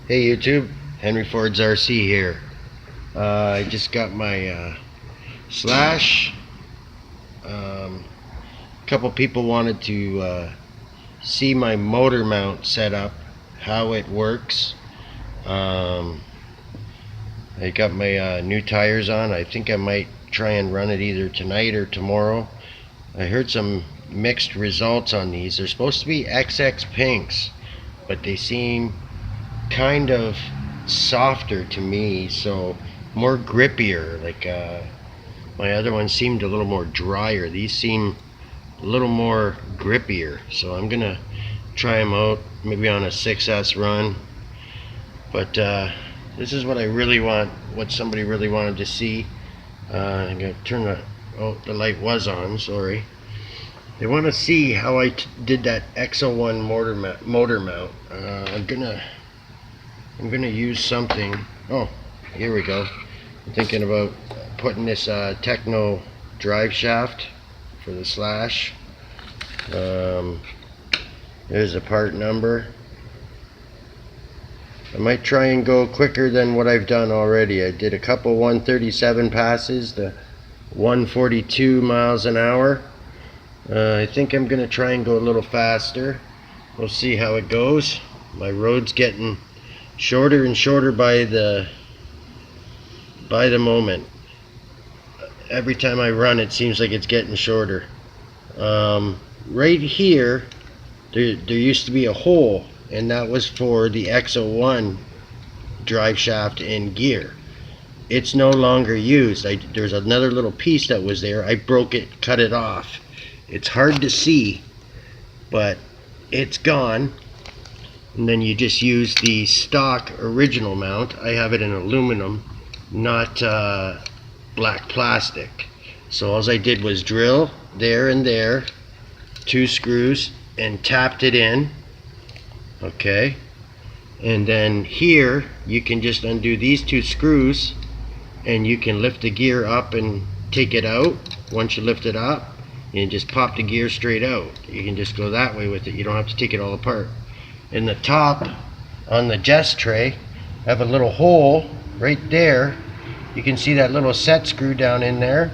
Hey YouTube, Henry Ford's RC here. I just got my Slash. A couple people wanted to see my motor mount setup, how it works. I got my new tires on. I think I might try and run it either tonight or tomorrow. I heard some mixed results on these. They're supposed to be XX pinks, but they seem kind of softer to me, so more grippier. Like my other ones seemed a little more drier. These seem a little more grippier, so I'm gonna try them out maybe on a 6S run. But this is what I really want, what somebody really wanted to see. I'm gonna turn the light was on, sorry. They want to see how I did that X01 motor mount. I'm gonna use something. Oh, here we go. I'm thinking about putting this Techno drive shaft for the Slash. There's a part number. I might try and go quicker than what I've done already. I did a couple 137 passes to 142 miles an hour. I think I'm gonna try and go a little faster. We'll see how it goes. My road's getting shorter and shorter by the moment. Every time I run, it seems like it's getting shorter. Right here, there used to be a hole, and that was for the X01 drive shaft and gear. It's no longer used. There's another little piece that was there. I broke it, cut it off. It's hard to see, but it's gone. And then you just use the stock original mount. I have it in aluminum, not black plastic. So all I did was drill there and there, 2 screws, and tapped it in. Okay, and then here you can just undo these 2 screws, and you can lift the gear up and take it out. Once you lift it up, you just pop the gear straight out. You can just go that way with it. You don't have to take it all apart. In the top, on the jest tray, I have a little hole right there. You can see that little set screw down in there.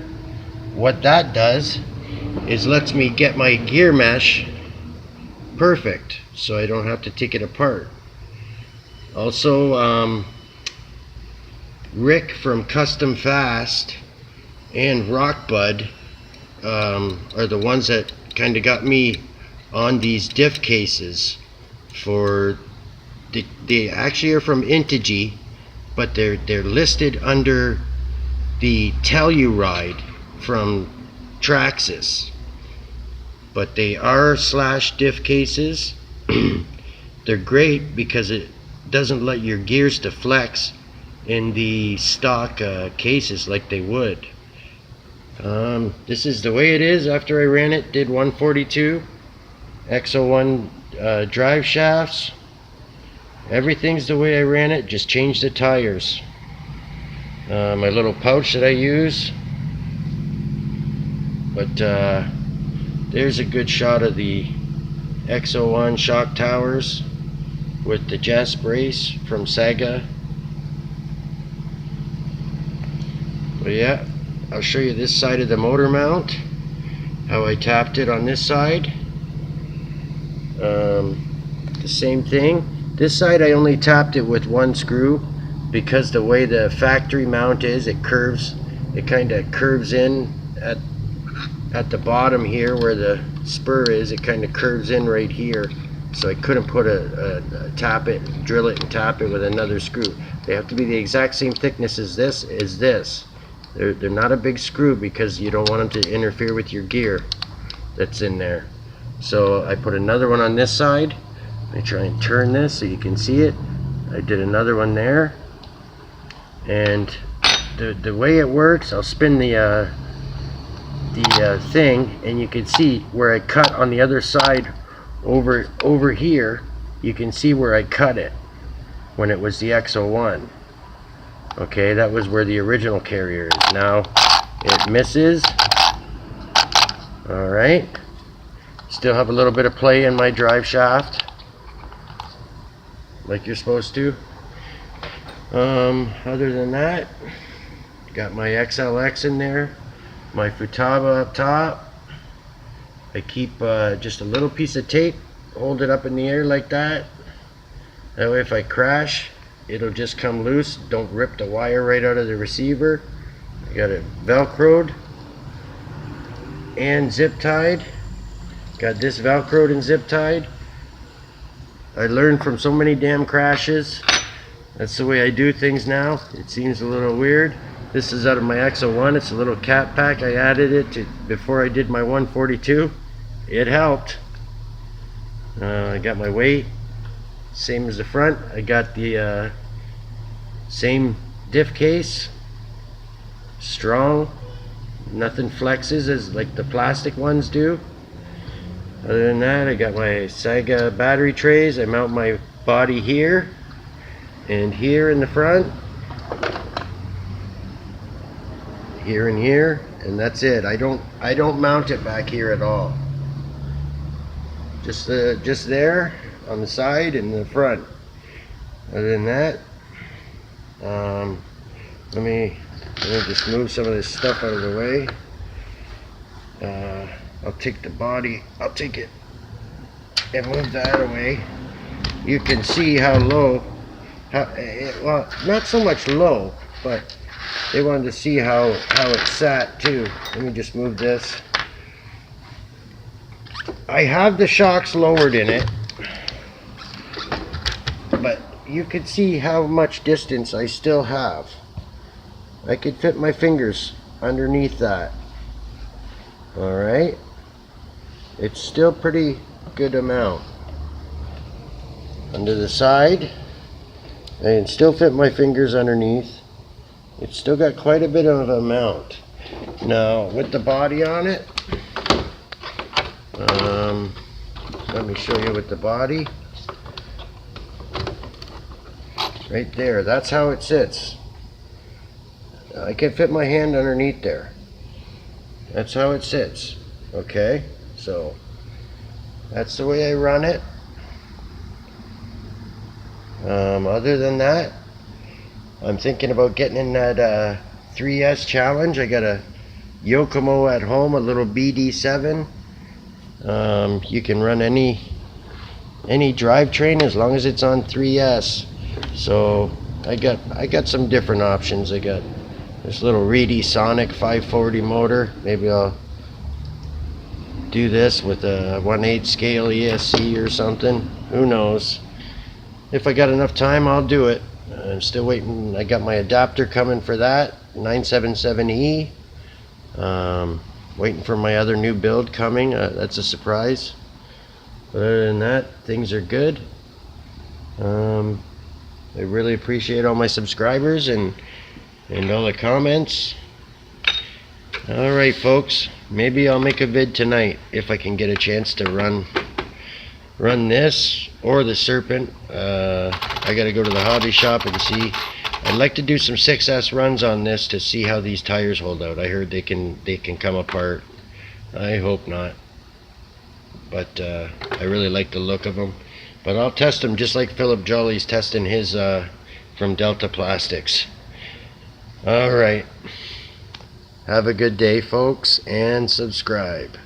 What that does is lets me get my gear mesh perfect, so I don't have to take it apart. Also, Rick from Custom Fast and Rockbud are the ones that kind of got me on these diff cases. For they actually are from Intigi, but they're listed under the Telluride from Traxxas, but they are Slash diff cases. They're great because it doesn't let your gears to flex in the stock cases like they would. This is the way it is after I ran it. Did 142 X01 drive shafts. Everything's the way I ran it, just changed the tires. My little pouch that I use. But there's a good shot of the X01 shock towers with the Jess brace from Sega. But yeah, I'll show you this side of the motor mount, how I tapped it on this side. The same thing. This side I only tapped it with 1 screw because the way the factory mount is, it curves. It kind of curves in at the bottom here where the spur is. It kind of curves in right here, so I couldn't put drill it and tap it with another screw. They have to be the exact same thickness as this. They're not a big screw because you don't want them to interfere with your gear that's in there. So I put another one on this side. I try and turn this so you can see it. I did another one there, and the way it works, I'll spin the thing, and you can see where I cut on the other side over here. You can see where I cut it when it was the X01. Okay, that was where the original carrier is. Now it misses. All right. Still have a little bit of play in my drive shaft, like you're supposed to. Other than that, got my XLX in there, my Futaba up top. I keep just a little piece of tape, hold it up in the air like that. That way if I crash, it'll just come loose. Don't rip the wire right out of the receiver. I got it velcroed and zip tied. Got this velcroed and zip tied. I learned from so many damn crashes. That's the way I do things now. It seems a little weird. This is out of my X01. It's a little cat pack. I added it to before I did my 142. It helped. I got my weight, same as the front. I got the same diff case, strong. Nothing flexes as like the plastic ones do. Other than that, I got my Sega battery trays. I mount my body here and here in the front, here and here, and that's it. I don't mount it back here at all. Just there on the side and the front. Other than that, let me just move some of this stuff out of the way. I'll take the body, I'll take it and move that away. You can see how low, well, not so much low, but they wanted to see how it sat too. Let me just move this. I have the shocks lowered in it, but you can see how much distance I still have. I could fit my fingers underneath that. Alright, it's still pretty good amount. Under the side, I can still fit my fingers underneath. It's still got quite a bit of amount. Now with the body on it, let me show you with the body. Right there, that's how it sits. I can fit my hand underneath there. That's how it sits. Okay, so that's the way I run it. Other than that, I'm thinking about getting in that 3S challenge. I got a Yokomo at home, a little BD7. You can run any drivetrain as long as it's on 3S. So I got some different options. I got this little Reedy Sonic 540 motor. Maybe I'll do this with a 1/8 scale ESC or something. Who knows? If I got enough time, I'll do it. I'm still waiting. I got my adapter coming for that 977E. Waiting for my other new build coming. That's a surprise. But other than that, things are good. I really appreciate all my subscribers and all the comments. Alright folks, maybe I'll make a vid tonight if I can get a chance to run this or the Serpent. I gotta go to the hobby shop and see. I'd like to do some 6S runs on this to see how these tires hold out. I heard they can come apart. I hope not, but I really like the look of them. But I'll test them just like Philip Jolly's testing his from Delta Plastics. Alright, have a good day folks, and subscribe.